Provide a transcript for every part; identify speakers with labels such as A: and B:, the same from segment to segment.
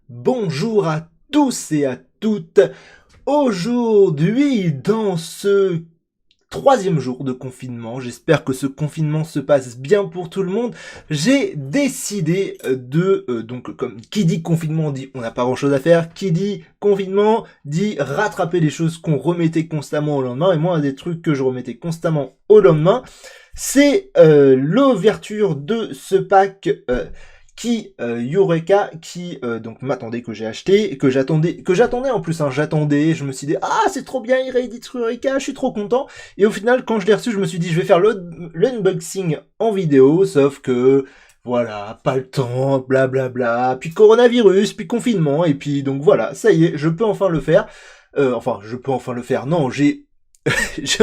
A: Bonjour à tous et à toutes. Aujourd'hui, dans ce troisième jour de confinement, j'espère que ce confinement se passe bien pour tout le monde. J'ai décidé donc comme qui dit confinement dit on n'a pas grand chose à faire, qui dit confinement dit rattraper les choses qu'on remettait constamment au lendemain. Et moi, un des trucs que je remettais constamment au lendemain, c'est l'ouverture de ce pack Eureka, qui donc m'attendait, que j'ai acheté, que j'attendais en plus, hein, je me suis dit ah c'est trop bien, il réédite Eureka, je suis trop content. Et au final, quand je l'ai reçu, je me suis dit je vais faire l'unboxing en vidéo, sauf que voilà, pas le temps, blablabla, bla bla, puis coronavirus, puis confinement, et puis donc voilà, ça y est, je peux enfin le faire. Je peux enfin le faire. Non, j'ai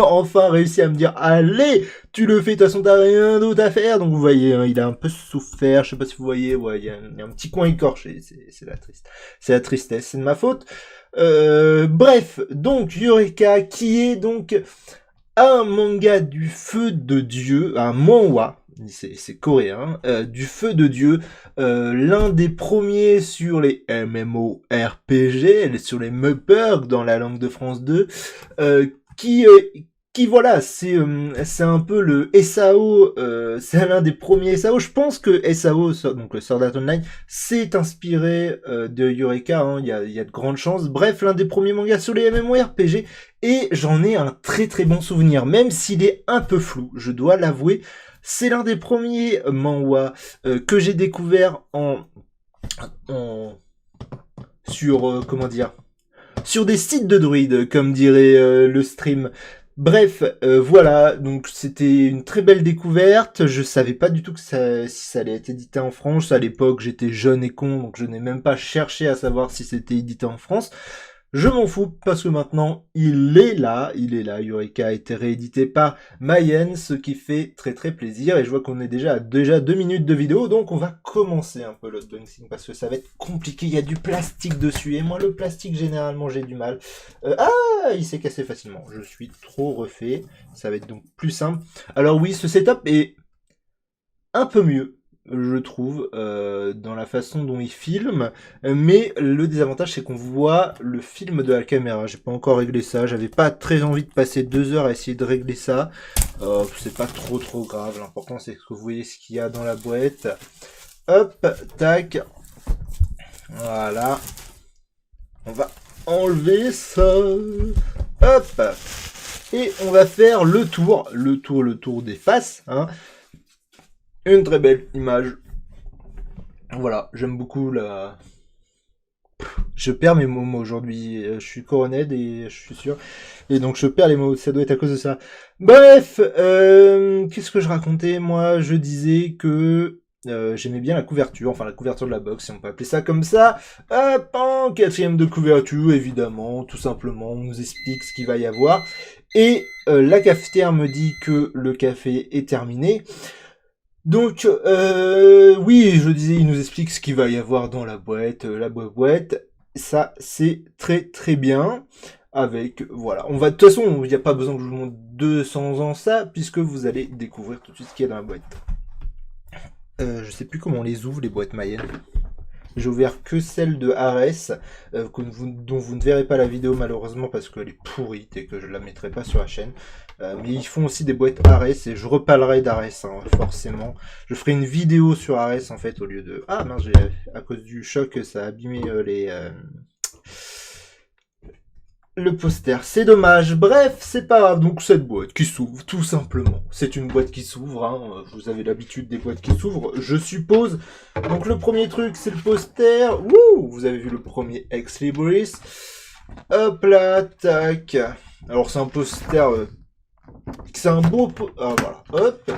A: enfin réussi à me dire, allez, tu le fais, de toute façon t'as rien d'autre à faire. Donc vous voyez, hein, il a un peu souffert, je sais pas si vous voyez, ouais, il y a un petit coin écorché, c'est la tristesse, c'est de ma faute. Bref, donc Eureka, qui est donc un manga du feu de Dieu, un manhwa, c'est coréen, du feu de Dieu, l'un des premiers sur les MMORPG, sur les Meuperg dans la langue de France 2, euh, qui euh, qui voilà, c'est un peu le SAO, c'est l'un des premiers SAO. Je pense que SAO, donc le Sword Art Online, s'est inspiré de Eureka, hein, il y a de grandes chances. Bref, l'un des premiers mangas sur les MMORPG, et j'en ai un très très bon souvenir, même s'il est un peu flou, je dois l'avouer. C'est l'un des premiers manhwa que j'ai découvert en sur comment dire, sur des sites de druides, comme dirait le stream. Bref, voilà, donc c'était une très belle découverte. Je savais pas du tout si ça allait être édité en France. À l'époque, j'étais jeune et con, donc je n'ai même pas cherché à savoir si c'était édité en France. Je m'en fous parce que maintenant il est là. Eureka a été réédité par Mayenne, ce qui fait très très plaisir. Et je vois qu'on est déjà 2 minutes de vidéo, donc on va commencer un peu l'unboxing parce que ça va être compliqué. Il y a du plastique dessus et moi le plastique généralement j'ai du mal. Il s'est cassé facilement. Je suis trop refait. Ça va être donc plus simple. Alors oui, ce setup est un peu mieux, je trouve, dans la façon dont il filme, mais le désavantage c'est qu'on voit le film de la caméra. J'ai pas encore réglé ça, j'avais pas très envie de passer 2 heures à essayer de régler ça. C'est pas trop grave, l'important c'est que vous voyez ce qu'il y a dans la boîte. Hop, tac, voilà, on va enlever ça, hop, et on va faire le tour des faces, hein. Une très belle image. Voilà, j'aime beaucoup la... Je perds mes mots moi, aujourd'hui. Je suis coronet et je suis sûr. Et donc je perds les mots. Ça doit être à cause de ça. Bref, qu'est-ce que je racontais? Moi, je disais que j'aimais bien la couverture. Enfin, la couverture de la box, si on peut appeler ça comme ça. Hop, en quatrième de couverture, évidemment. Tout simplement, on nous explique ce qu'il va y avoir. Et la cafetière me dit que le café est terminé. Donc, oui, je disais, il nous explique ce qu'il va y avoir dans la boîte, boîte. Ça, c'est très très bien. Avec, voilà. De toute façon, il n'y a pas besoin que je vous montre 200 ans ça, puisque vous allez découvrir tout de suite ce qu'il y a dans la boîte. Je sais plus comment on les ouvre, les boîtes Mayenne. J'ai ouvert que celle de Ares, dont vous ne verrez pas la vidéo malheureusement parce qu'elle est pourrie et que je la mettrai pas sur la chaîne. Mais ils font aussi des boîtes Ares et je reparlerai d'Ares, hein, forcément. Je ferai une vidéo sur Ares en fait au lieu de... Ah mince, à cause du choc, ça a abîmé le poster, c'est dommage. Bref, c'est pas grave. Donc cette boîte qui s'ouvre, tout simplement. C'est une boîte qui s'ouvre. Hein. Vous avez l'habitude des boîtes qui s'ouvrent, je suppose. Donc le premier truc, c'est le poster. Wouh, vous avez vu le premier Ex Libris. Hop là, tac. Alors c'est un poster. C'est un beau. Ah voilà. Hop.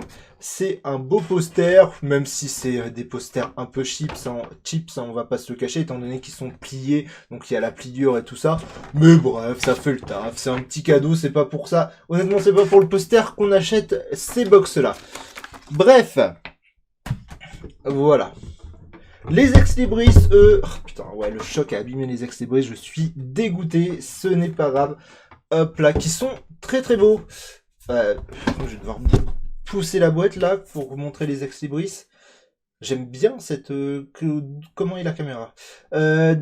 A: C'est un beau poster, même si c'est des posters un peu chips, hein, on va pas se le cacher, étant donné qu'ils sont pliés, donc il y a la pliure et tout ça. Mais bref, ça fait le taf, c'est un petit cadeau, c'est pas pour ça. Honnêtement, c'est pas pour le poster qu'on achète ces box-là. Bref, voilà. Les ex-libris, eux... Oh, putain, ouais, le choc a abîmé les ex-libris, je suis dégoûté, ce n'est pas grave. Hop là, qui sont très très beaux. Je vais devoir pousser la boîte là pour vous montrer les ex-libris. J'aime bien cette comment est la caméra. Les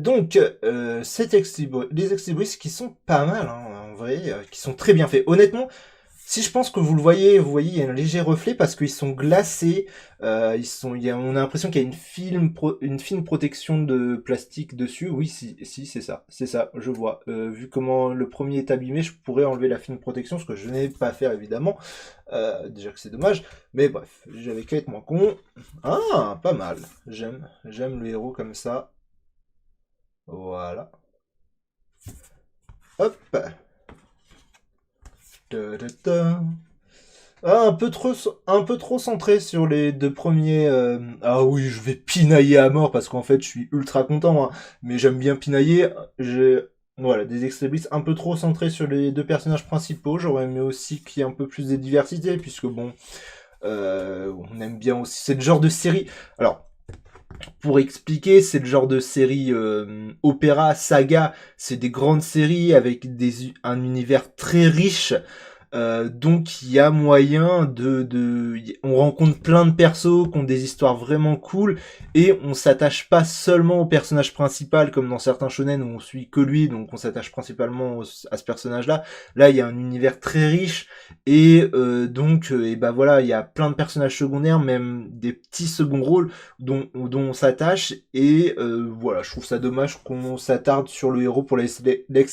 A: Exlibris qui sont pas mal hein, en vrai, qui sont très bien faits. Honnêtement, si je pense que vous voyez, il y a un léger reflet parce qu'ils sont glacés. On a l'impression qu'il y a une fine protection de plastique dessus. Oui, si, c'est ça, je vois. Vu comment le premier est abîmé, je pourrais enlever la fine protection, ce que je n'ai pas fait évidemment. Déjà que c'est dommage, mais bref, j'avais qu'à être moins con. Ah, pas mal. J'aime le héros comme ça. Voilà. Hop. Ta, ta, ta. Ah, un peu trop centré sur les deux premiers. Ah oui, je vais pinailler à mort parce qu'en fait, je suis ultra content, hein, mais j'aime bien pinailler. Voilà, des extrémistes un peu trop centrés sur les deux personnages principaux. J'aurais aimé aussi qu'il y ait un peu plus de diversité, puisque bon, on aime bien aussi. C'est le genre de série. Alors, pour expliquer, c'est le genre de série opéra, saga. C'est des grandes séries avec un univers très riche. Donc il y a moyen on rencontre plein de persos qui ont des histoires vraiment cool et on s'attache pas seulement au personnage principal comme dans certains shonen où on suit que lui, donc on s'attache principalement à ce personnage-là. Là il y a un univers très riche et et bah voilà, il y a plein de personnages secondaires, même des petits seconds rôles dont on s'attache et voilà, je trouve ça dommage qu'on s'attarde sur le héros pour Lex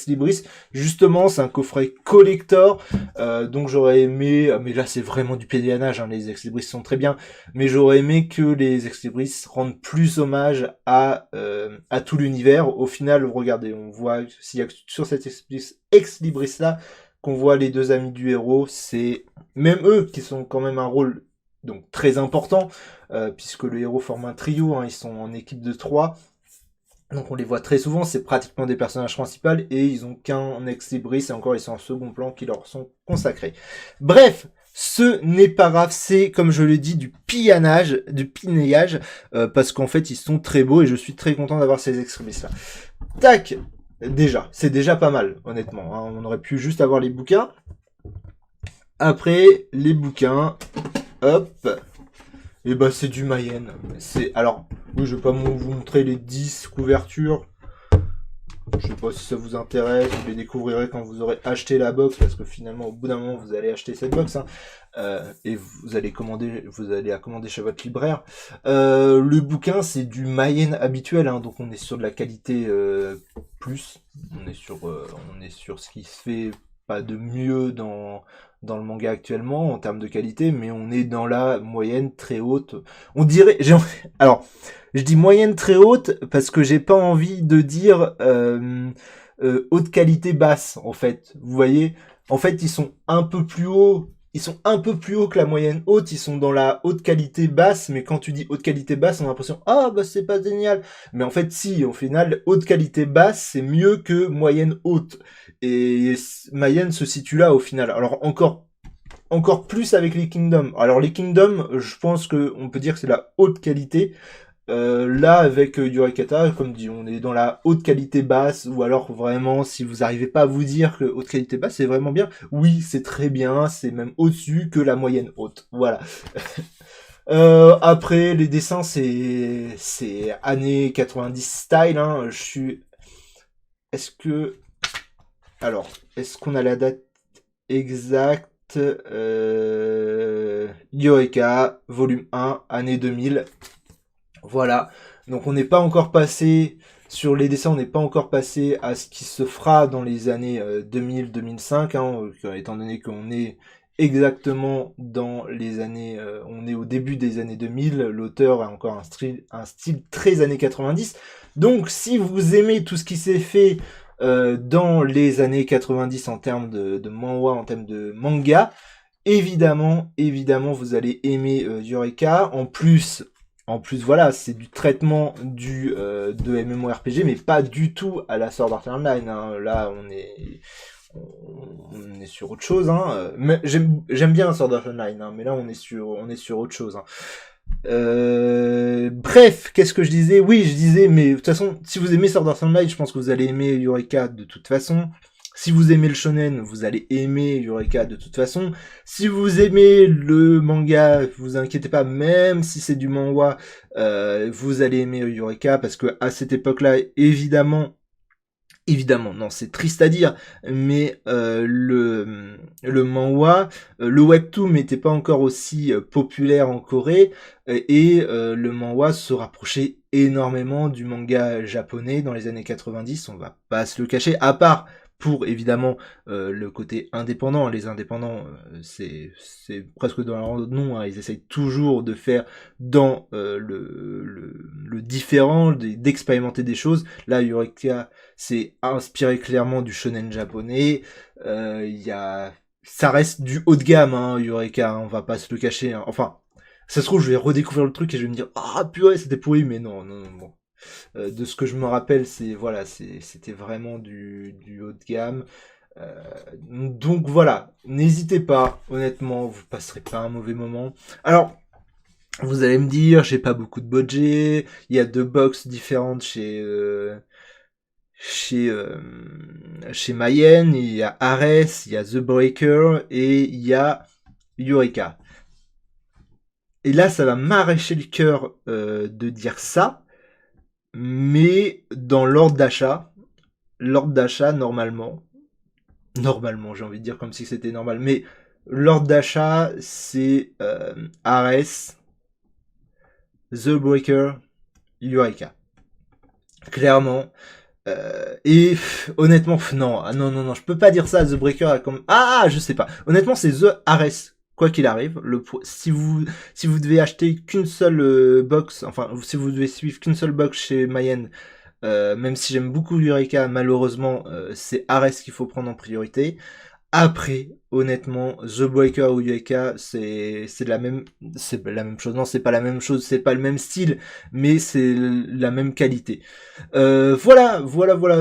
A: Libris. Justement, c'est un coffret collector. Donc j'aurais aimé, mais là c'est vraiment du pédianage, hein, les Ex-Libris sont très bien, mais j'aurais aimé que les Ex-Libris rendent plus hommage à tout l'univers. Au final, regardez, on voit, s'il y a sur cet Ex-Libris là, qu'on voit les deux amis du héros, c'est même eux qui sont quand même un rôle donc très important, puisque le héros forme un trio, hein, ils sont en équipe de 3. Donc on les voit très souvent, c'est pratiquement des personnages principaux et ils ont qu'un ex-libris et encore ils sont en second plan qui leur sont consacrés. Bref, ce n'est pas grave, c'est comme je le dis du pinaillage, parce qu'en fait ils sont très beaux et je suis très content d'avoir ces ex-libris là. Tac, c'est déjà pas mal honnêtement, hein. On aurait pu juste avoir les bouquins. Après les bouquins, hop. Et bah c'est du Mayenne. Alors, oui, je vais pas vous montrer les 10 couvertures. Je sais pas si ça vous intéresse, vous les découvrirez quand vous aurez acheté la box, parce que finalement, au bout d'un moment, vous allez acheter cette box, hein, et vous allez la commander chez votre libraire. Le bouquin, c'est du Mayenne habituel, hein, donc on est sur de la qualité plus. On est sur ce qui se fait pas de mieux dans le manga actuellement en termes de qualité, mais on est dans la moyenne très haute. On dirait, alors, je dis moyenne très haute parce que j'ai pas envie de dire haute qualité basse en fait. Vous voyez, en fait ils sont un peu plus hauts. Ils sont un peu plus hauts que la moyenne haute, ils sont dans la haute qualité basse, mais quand tu dis haute qualité basse, on a l'impression ah bah c'est pas génial. Mais en fait si, au final, haute qualité basse, c'est mieux que moyenne haute. Et Mayenne se situe là au final. Alors encore plus avec les Kingdoms. Alors les Kingdoms, je pense que on peut dire que c'est la haute qualité. Là avec Yorekata, comme dit, on est dans la haute qualité basse, ou alors vraiment si vous n'arrivez pas à vous dire que haute qualité basse c'est vraiment bien, oui c'est très bien, c'est même au-dessus que la moyenne haute. Voilà. Après les dessins c'est années 90 style, hein. Est-ce qu'on a la date exacte? Yoeka, volume 1, année 2000. Voilà. Donc on n'est pas encore passé sur les dessins, on n'est pas encore passé à ce qui se fera dans les années 2000-2005, hein, étant donné qu'on est exactement dans les années, on est au début des années 2000, l'auteur a encore un style très années 90. Donc si vous aimez tout ce qui s'est fait dans les années 90 en termes de manhwa, en termes de manga, évidemment, vous allez aimer Eureka. En plus, voilà, c'est du traitement de MMORPG, mais pas du tout à la Sword Art Online, hein. Là, on est sur autre chose, hein. Mais j'aime bien Sword Art Online, hein, mais là, on est sur autre chose, hein. Bref, qu'est-ce que je disais? Oui, je disais, mais de toute façon, si vous aimez Sword Art Online, je pense que vous allez aimer Eureka de toute façon. Si vous aimez le shonen, vous allez aimer Eureka de toute façon. Si vous aimez le manga, vous inquiétez pas, même si c'est du manhwa, vous allez aimer Eureka parce que à cette époque-là, évidemment, non, c'est triste à dire, mais le manhwa, le webtoon n'était pas encore aussi populaire en Corée, et le manhwa se rapprochait énormément du manga japonais dans les années 90, on va pas se le cacher, à part pour évidemment le côté indépendant. Les indépendants, c'est presque dans leur nom, hein, ils essayent toujours de faire dans le différent, d'expérimenter des choses. Là, Eureka c'est inspiré clairement du shonen japonais. Ça reste du haut de gamme, hein, Eureka, hein, on va pas se le cacher. Hein. Enfin, ça se trouve, je vais redécouvrir le truc et je vais me dire, ah purée, c'était pourri, mais non, bon. De ce que je me rappelle, c'était vraiment du haut de gamme. Donc voilà, n'hésitez pas, honnêtement, vous passerez pas un mauvais moment. Alors, vous allez me dire, j'ai pas beaucoup de budget, il y a 2 box différentes chez Mayen, il y a Ares, il y a The Breaker et il y a Eureka. Et là, ça va m'arracher le cœur de dire ça, mais dans l'ordre d'achat, normalement, j'ai envie de dire comme si c'était normal, mais l'ordre d'achat, c'est Ares, The Breaker, Eureka. Clairement. Et honnêtement, non, je peux pas dire ça. The Breaker a comme je sais pas. Honnêtement, c'est The Ares. Quoi qu'il arrive, si vous devez acheter qu'une seule box, enfin si vous devez suivre qu'une seule box chez Mayen, même si j'aime beaucoup Eureka, malheureusement c'est Ares qu'il faut prendre en priorité. Après, honnêtement, The Breaker ou Eureka, c'est la même chose. Non, c'est pas la même chose, c'est pas le même style, mais c'est la même qualité. Voilà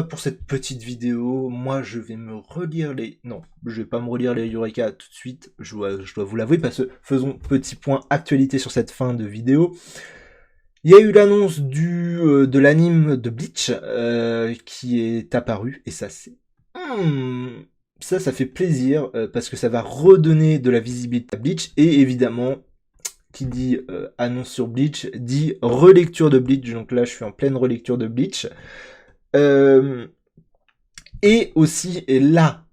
A: pour cette petite vidéo. Moi, je vais me relire non, je vais pas me relire les Eureka tout de suite. Je dois vous l'avouer parce que faisons petit point actualité sur cette fin de vidéo. Il y a eu l'annonce de l'anime de Bleach qui est apparu et ça c'est ça fait plaisir parce que ça va redonner de la visibilité à Bleach et évidemment qui dit annonce sur Bleach dit relecture de Bleach, donc là je suis en pleine relecture de Bleach et aussi et là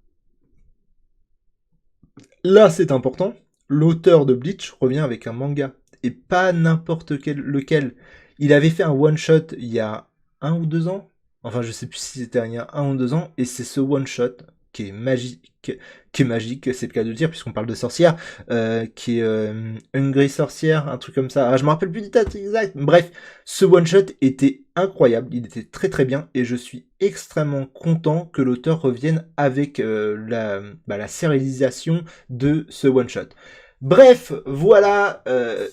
A: c'est important, l'auteur de Bleach revient avec un manga et pas n'importe lequel. Il avait fait un one shot il y a 1 ou 2 ans, enfin je sais plus si c'était il y a 1 ou 2 ans, et c'est ce one shot qui est magique, c'est le cas de dire puisqu'on parle de sorcière, qui est Hungry Sorcière, un truc comme ça. Je me rappelle plus du date exact. Bref, ce one shot était incroyable, il était très très bien et je suis extrêmement content que l'auteur revienne avec la sérialisation de ce one shot. Bref, voilà,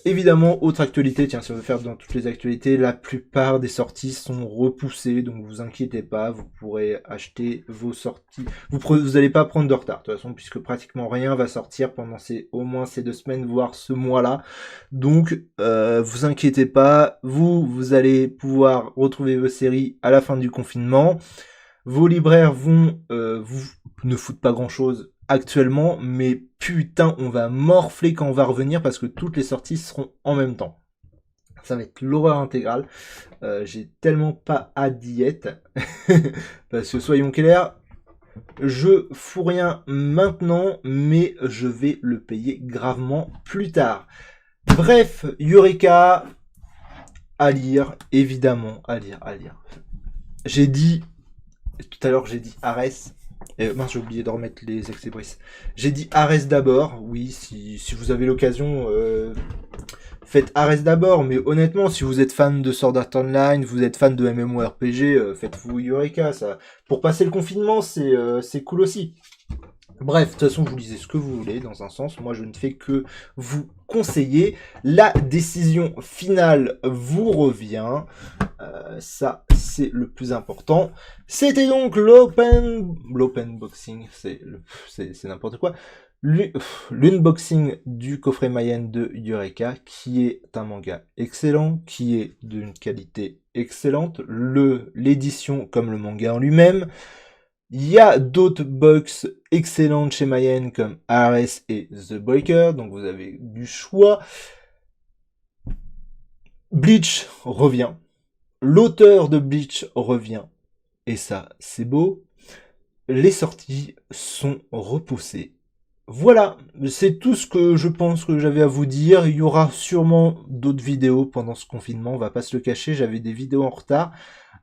A: évidemment, autre actualité, tiens, si on veut faire dans toutes les actualités, la plupart des sorties sont repoussées, donc vous inquiétez pas, vous pourrez acheter vos sorties, vous allez pas prendre de retard, de toute façon, puisque pratiquement rien va sortir pendant au moins ces 2 semaines, voire ce mois-là, donc vous inquiétez pas, vous allez pouvoir retrouver vos séries à la fin du confinement, vos libraires vont vous ne foutent pas grand-chose actuellement, mais putain, on va morfler quand on va revenir parce que toutes les sorties seront en même temps. Ça va être l'horreur intégrale. J'ai tellement pas hâte d'y être. Parce que soyons clairs, je fous rien maintenant, mais je vais le payer gravement plus tard. Bref, Eureka, à lire, évidemment, à lire. J'ai dit, tout à l'heure j'ai dit Ares. Mince, j'ai oublié de remettre les extébris. J'ai dit Ares d'abord. Oui, si vous avez l'occasion, faites Ares d'abord. Mais honnêtement, si vous êtes fan de Sword Art Online, vous êtes fan de MMORPG, faites-vous Eureka. Ça, pour passer le confinement, c'est cool aussi. Bref, de toute façon, vous lisez ce que vous voulez, dans un sens. Moi, je ne fais que vous conseiller. La décision finale vous revient. Ça, c'est le plus important. C'était donc l'open boxing, c'est n'importe quoi. L'unboxing du coffret Mayen de Eureka, qui est un manga excellent, qui est d'une qualité excellente. L'édition comme le manga en lui-même. Il y a d'autres box excellentes chez Mayen comme ARS et The Breaker, donc vous avez du choix. Bleach revient. L'auteur de Bleach revient. Et ça, c'est beau. Les sorties sont repoussées. Voilà, c'est tout ce que je pense que j'avais à vous dire. Il y aura sûrement d'autres vidéos pendant ce confinement, on va pas se le cacher, j'avais des vidéos en retard.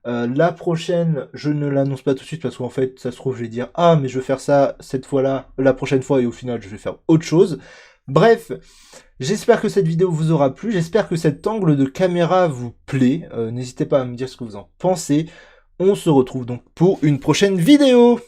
A: La prochaine, je ne l'annonce pas tout de suite parce qu'en fait, ça se trouve, je vais dire « Ah, mais je vais faire ça cette fois-là, la prochaine fois » et au final, je vais faire autre chose. Bref, j'espère que cette vidéo vous aura plu, j'espère que cet angle de caméra vous plaît. N'hésitez pas à me dire ce que vous en pensez. On se retrouve donc pour une prochaine vidéo.